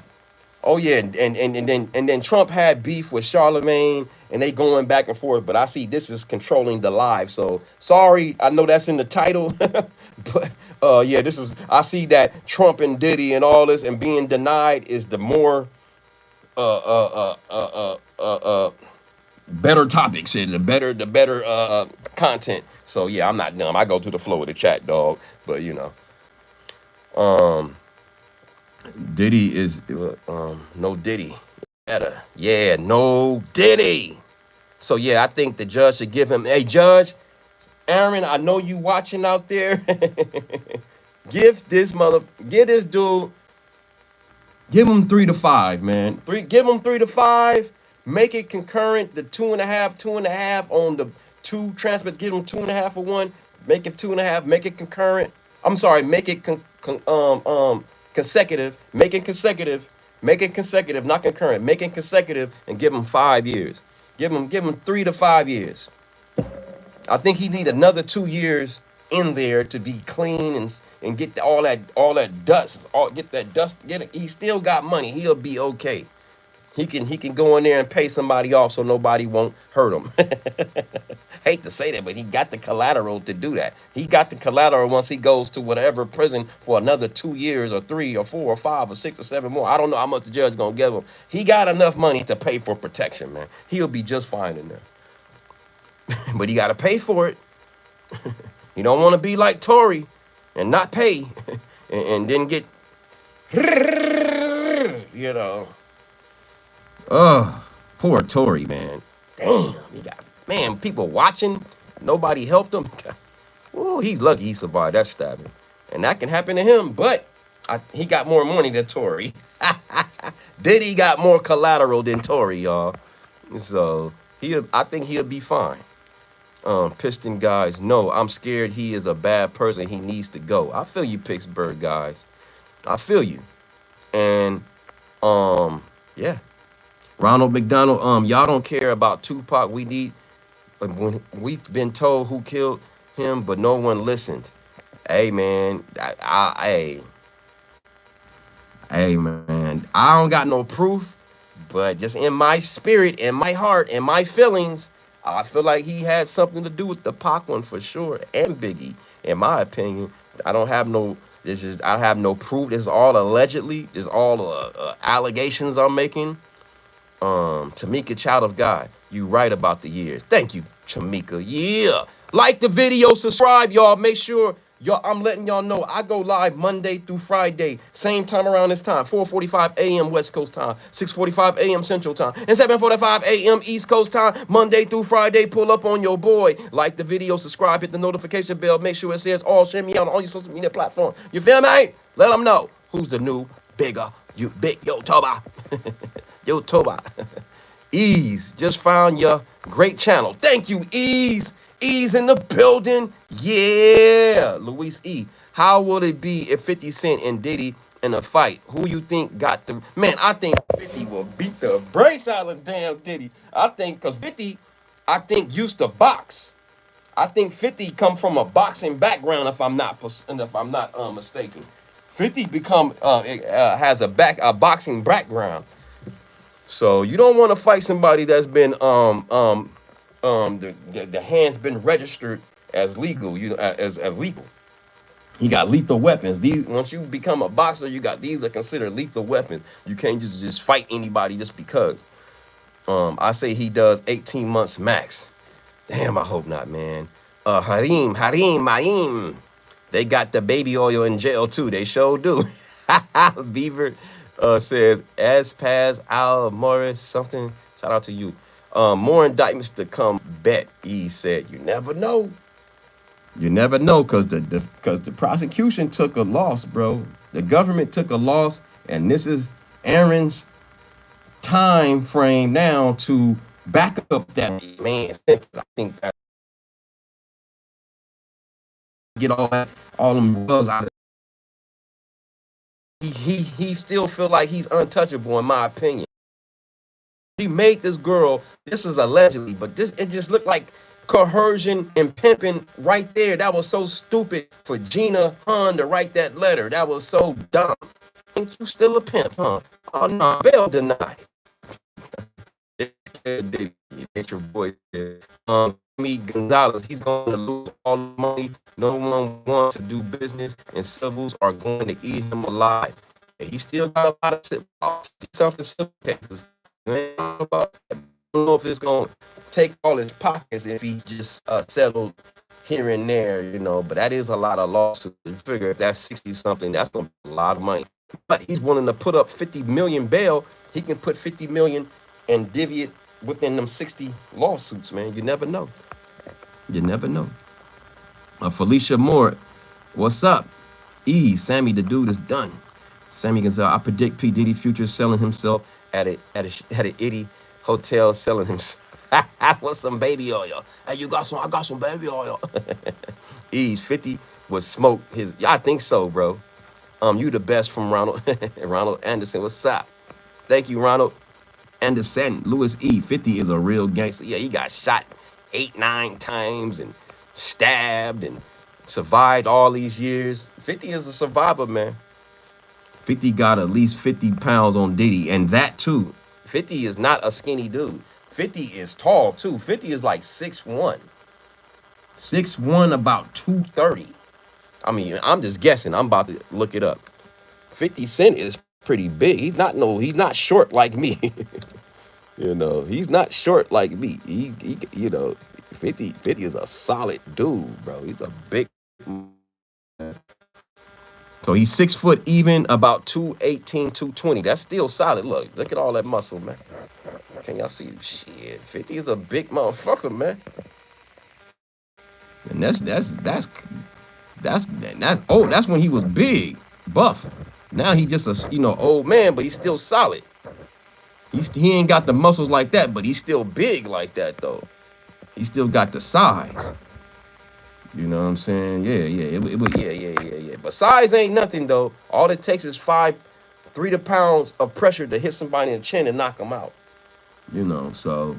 yeah, and then Trump had beef with Charlemagne, and they going back and forth. But I see this is controlling the live. So sorry, I know that's in the title, but yeah, I see that Trump and Diddy and all this and being denied is the more better topics and the better content. So yeah, I'm not dumb. I go to the flow of the chat, dog. But Diddy is no Diddy. Better. Yeah, no Diddy. So yeah, I think the judge should give him. Hey, Judge Aaron, I know you watching out there. Give this dude. Give him 3 to 5, man. Give him 3 to 5. Make it concurrent. The 2.5 on the 2 transfer. Give him 2.5 for 1. Make it 2.5. Make it concurrent. I'm sorry. Make it consecutive. Make it consecutive. Make it consecutive, not concurrent. Make it consecutive, and give him 5 years. Give him 3 to 5 years. I think he need another 2 years in there to be clean and get all that dust. Get that dust. He still got money. He'll be okay. He can go in there and pay somebody off so nobody won't hurt him. Hate to say that, but he got the collateral to do that. He got the collateral once he goes to whatever prison for another 2 years or 3 or 4 or 5 or 6 or 7 more. I don't know how much the judge gonna give him. He got enough money to pay for protection, man. He'll be just fine in there. But he got to pay for it. You don't want to be like Tory and not pay and then get, Oh, poor Tory, man. Damn, people watching. Nobody helped him. Oh, he's lucky he survived that stabbing. And that can happen to him, but he got more money than Tory. Diddy got more collateral than Tory, y'all. So I think he'll be fine. Piston guys, no, I'm scared he is a bad person. He needs to go. I feel you, Pittsburgh guys. I feel you. And yeah. Ronald McDonald, y'all don't care about Tupac. When we've been told who killed him, but no one listened. Hey man, hey man, I don't got no proof, But just in my spirit, in my heart, in my feelings, I feel like he had something to do with the Pac one for sure, and Biggie, in my opinion. I don't have no. I have no proof. This is all allegedly. This is all allegations I'm making. Tamika, child of God, you right about the years. Thank you, Tamika. Yeah. Like the video, subscribe, y'all. Make sure y'all, I'm letting y'all know I go live Monday through Friday, same time around this time, 4:45 a.m. West Coast time, 6:45 a.m. Central time, and 7:45 a.m. East Coast time, Monday through Friday. Pull up on your boy. Like the video, subscribe, hit the notification bell. Make sure it says all. Share me out on all your social media platforms. You feel me? Let them know who's the new, bigger, you big YouTuber. YouTuber. Ease, just found your great channel. Thank you, Ease. Ease in the building. Yeah. Luis E. How will it be if 50 Cent and Diddy in a fight? Who you think got the... Man, I think 50 will beat the brace out of damn Diddy. I think, because 50, I think, used to box. I think 50 come from a boxing background, if I'm not mistaken. 50 has a boxing background. So you don't want to fight somebody that's been the hand's been registered as legal, as legal. He got lethal weapons. These, once you become a boxer, you got, these are considered lethal weapons. You can't just fight anybody just because. I say he does 18 months max. Damn, I hope not, man. Harim. They got the baby oil in jail too. They sure do. Beaver says, as Paz Al Morris something. Shout out to you. More indictments to come. Bet. He said, you never know. You never know, because the prosecution took a loss, bro. The government took a loss, and this is Aaron's time frame now to back up that man. I think that get all them rugs out of he still feel like he's untouchable in my opinion. He made this girl, this is allegedly, but this, it just looked like coercion and pimping right there. That was so stupid for Gina Hun to write that letter. That was so dumb. Ain't you still a pimp, huh? Oh no, bail denied. It's your boy. Me Gonzalez, he's going to lose all the money. No one wants to do business, and civils are going to eat him alive. And he still got a lot of something civil cases. I don't know if it's going to take all his pockets if he just settled here and there, but that is a lot of lawsuits. You figure if that's 60 something, that's a lot of money. But he's willing to put up 50 million bail. He can put 50 million and divvy it within them 60 lawsuits, man. You never know. You never know. Felicia Moore, what's up? Sammy, the dude is done. Sammy Gonzalez, I predict P. Diddy future selling himself at an itty hotel, selling himself with some baby oil. Hey, I got some baby oil. 50 would smoke his, I think so, bro. You the best from Ronald. Ronald Anderson, what's up? Thank you, Ronald Anderson. Louis E. 50 is a real gangster. Yeah, he got shot 8-9 times and stabbed and survived all these years. 50 is a survivor, man. 50 got at least 50 pounds on Diddy, and that too. 50 is not a skinny dude. 50 is tall too. 50 is like 6'1". 6'1", about 230. I mean, I'm just guessing. I'm about to look it up. 50 Cent is pretty big. He's not short like me. He's not short like me. He 50 is a solid dude, bro. He's a big. So he's 6 foot even, about 218, 220. That's still solid. Look at all that muscle, man. Can y'all see? Shit, 50 is a big motherfucker, man. And that's when he was big, buff. Now he just a old man, but he's still solid. He ain't got the muscles like that, but he's still big like that though. He still got the size. You know what I'm saying? Yeah. But size ain't nothing though. All it takes is 3 pounds of pressure to hit somebody in the chin and knock them out. So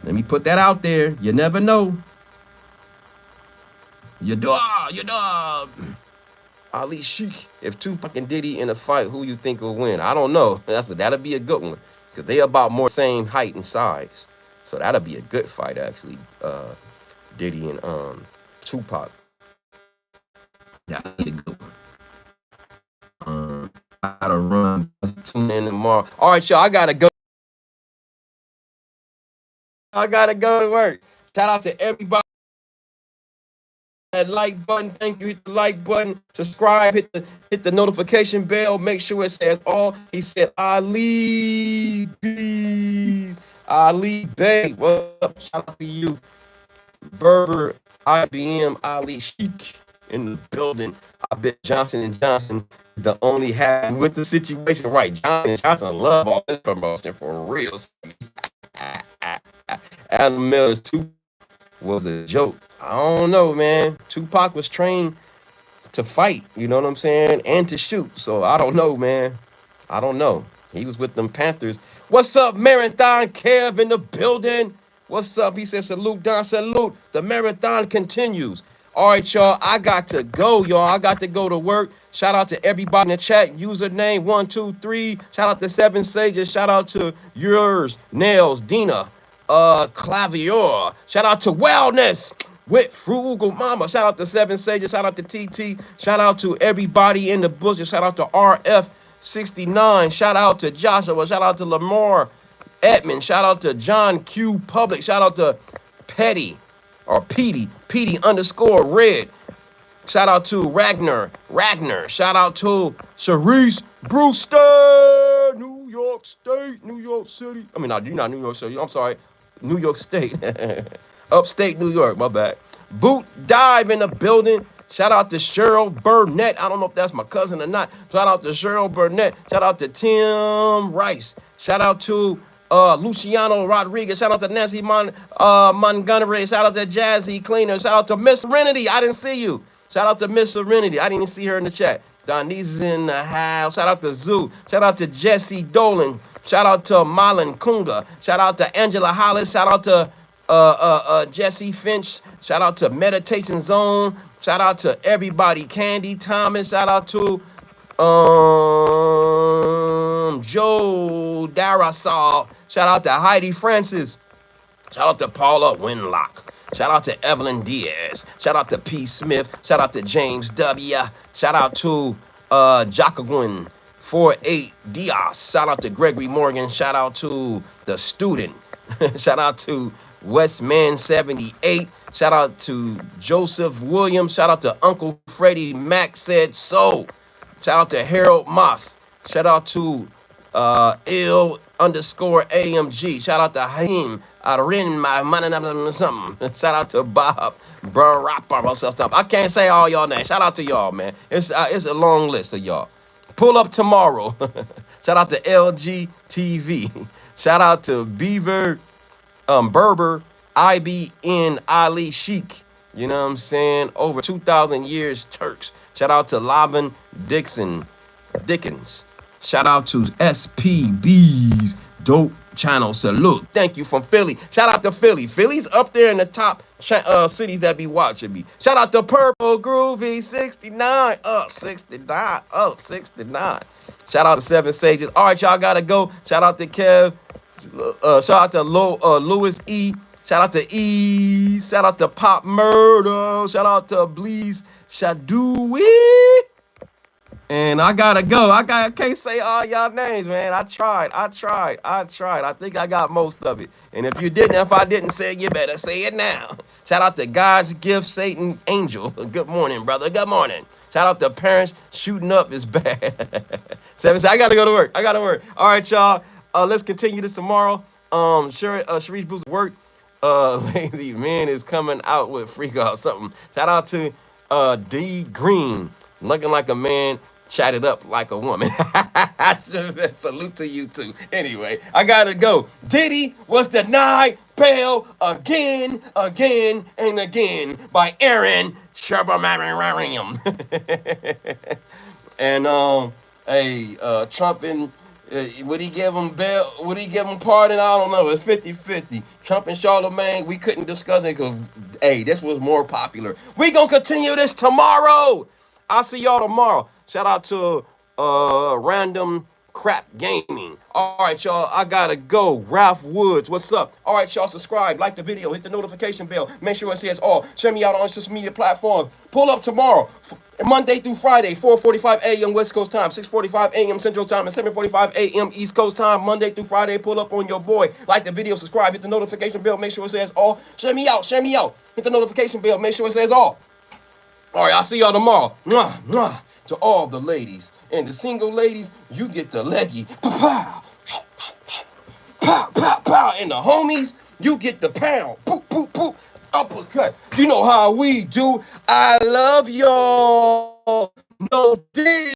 let me put that out there. You never know. You dog. Ali Sheik. If Tupac and Diddy in a fight, who you think will win? I don't know. That'll be a good one. because they about more same height and size. So that'll be a good fight, actually. Diddy and Tupac. That'll be a good one. Gotta run. Tune in tomorrow. All right, y'all. I gotta go. I gotta go to work. Shout out to everybody. That like button. Thank you. Hit the like button. Subscribe. Hit the notification bell. Make sure it says all. He said Ali B. Ali Bay. What up? Shout out to you. Berber, IBM, Ali Sheik in the building. I bet Johnson and Johnson is the only happy with the situation. Right. Johnson and Johnson love all this promotion for real. Adam Miller's too was a joke. I don't know, man. Tupac was trained to fight, you know what I'm saying, and to shoot. So I don't know, man. I don't know. He was with them Panthers. What's up, Marathon Kev in the building? What's up? He said, salute, Don, salute. The marathon continues. All right, y'all. I got to go, y'all. I got to go to work. Shout out to everybody in the chat. Username 123. Shout out to Seven Sages. Shout out to yours, Nails, Dina, Clavier. Shout out to Wellness with Frugal Mama. Shout out to Seven Sages. Shout out to TT. Shout out to everybody in the bushes. Shout out to RF69. Shout out to Joshua. Shout out to Lamar Edmond. Shout out to John Q Public. Shout out to Petty or Petey underscore Red. Shout out to Ragnar. Shout out to Cerise Brewster. New York State, New York City. I mean, not New York City. I'm sorry, New York State. Upstate New York, my bad. Boot Dive in the building. Shout out to Cheryl Burnett. I don't know if that's my cousin or not. Shout out to Cheryl Burnett. Shout out to Tim Rice. Shout out to Luciano Rodriguez. Shout out to Nancy Montgomery. Shout out to Jazzy Cleaner. Shout out to Miss Serenity. I didn't see you. Shout out to Miss Serenity. I didn't even see her in the chat. Donese is in the house. Shout out to Zoo. Shout out to Jesse Dolan. Shout out to Malin Kunga. Shout out to Angela Hollis. Shout out to Jesse Finch. Shout out to Meditation Zone. Shout out to everybody. Candy Thomas. Shout out to Joe Darasol. Shout out to Heidi Francis. Shout out to Paula Winlock. Shout out to Evelyn Diaz. Shout out to P. Smith. Shout out to James W. Shout out to Jacqueline 48 Diaz. Shout out to Gregory Morgan. Shout out to the student. Shout out to Westman 78. Shout out to Joseph Williams. Shout out to Uncle Freddie Mac said so. Shout out to Harold Moss. Shout out to ill_AMG. Shout out to Haim. Something. Shout out to Bob Barappa. I can't say all y'all names. Shout out to y'all, man. It's a long list of y'all. Pull up tomorrow. Shout out to LG TV. Shout out to Beaver, Berber, IBN, Ali Sheik. You know what I'm saying? Over 2,000 years Turks. Shout out to Laban Dickens. Shout out to SPB's Dope Channel. Salute. Thank you from Philly. Shout out to Philly. Philly's up there in the top cities that be watching me. Shout out to Purple Groovy 69. 69. Shout out to Seven Sages. All right, y'all gotta go. Shout out to Kev. Shout out to Louis E. Shout out to E. Shout out to Pop Murder. Shout out to Bleeze Shadoui. And I gotta go. I can't say all y'all names, man. I tried. I think I got most of it. And if I didn't say it, you better say it now. Shout out to God's gift, Satan Angel. Good morning, brother. Good morning. Shout out to parents. Shooting up is bad. I gotta go to work. All right, y'all. Let's continue this tomorrow. Sharice Boost work. Lazy Man is coming out with freak out something. Shout out to D Green. Looking like a man, chatted up like a woman. Salute to you too. Anyway, I gotta go. Diddy was denied bail again and again by Aaron Charlemagne. And Trump and would he give him bail? Would he give him pardon? I don't know. It's 50-50. Trump and Charlemagne, we couldn't discuss it because, hey, this was more popular. We gonna continue this tomorrow. I'll see y'all tomorrow. Shout out to Random Crap Gaming. All right, y'all, I gotta go. Ralph Woods, what's up? All right, y'all, subscribe, like the video, hit the notification bell. Make sure it says all. Share me out on social media platforms. Pull up tomorrow, Monday through Friday, 4:45 a.m. West Coast time, 6:45 a.m. Central time, and 7:45 a.m. East Coast time. Monday through Friday, pull up on your boy. Like the video, subscribe, hit the notification bell. Make sure it says all. Share me out, share me out. Hit the notification bell. Make sure it says all. All right, I'll see y'all tomorrow. Mwah, mwah. To all the ladies and the single ladies, you get the leggy. Pow, pow, pow, pow. And the homies, you get the pound. Poop, poop, poop. Uppercut. You know how we do. I love y'all. No Diddy.